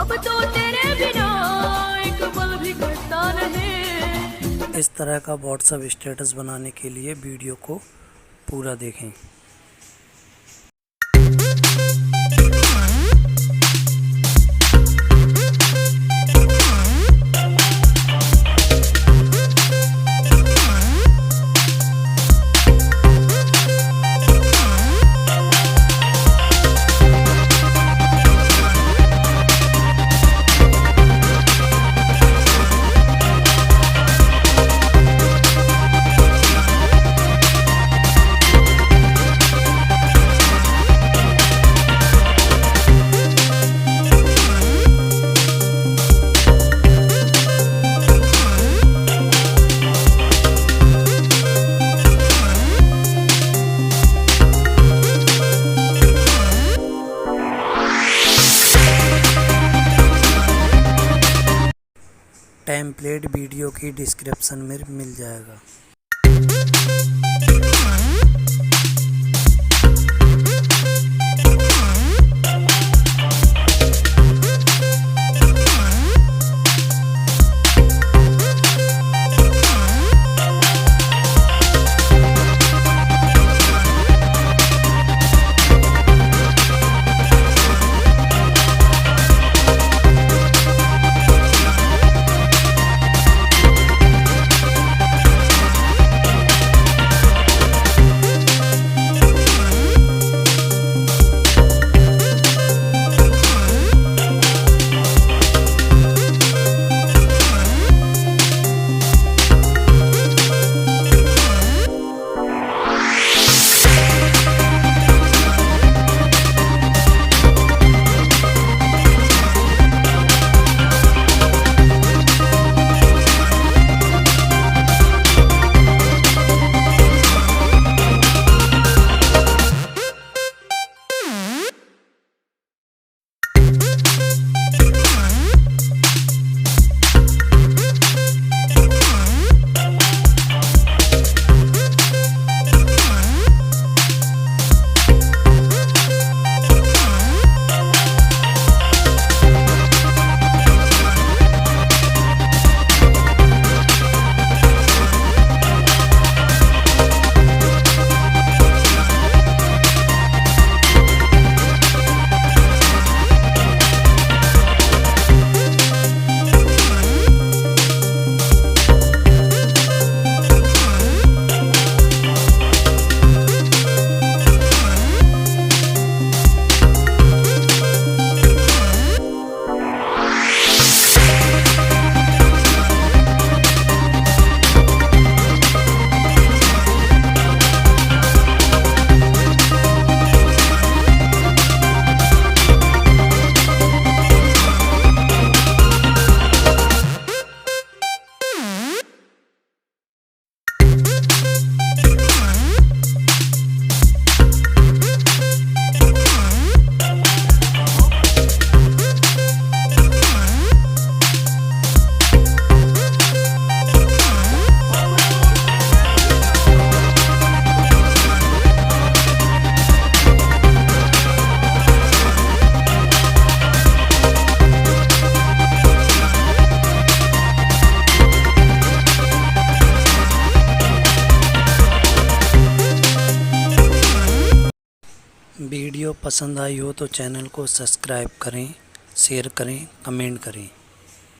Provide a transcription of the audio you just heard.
अब तो तेरे बिना एक पल भी कटता नहीं। इस तरह का व्हाट्सएप स्टेटस बनाने के लिए वीडियो को पूरा देखें। टेम्पलेट वीडियो की डिस्क्रिप्शन में मिल जाएगा। वीडियो पसंद आई हो तो चैनल को सब्सक्राइब करें, शेयर करें, कमेंट करें।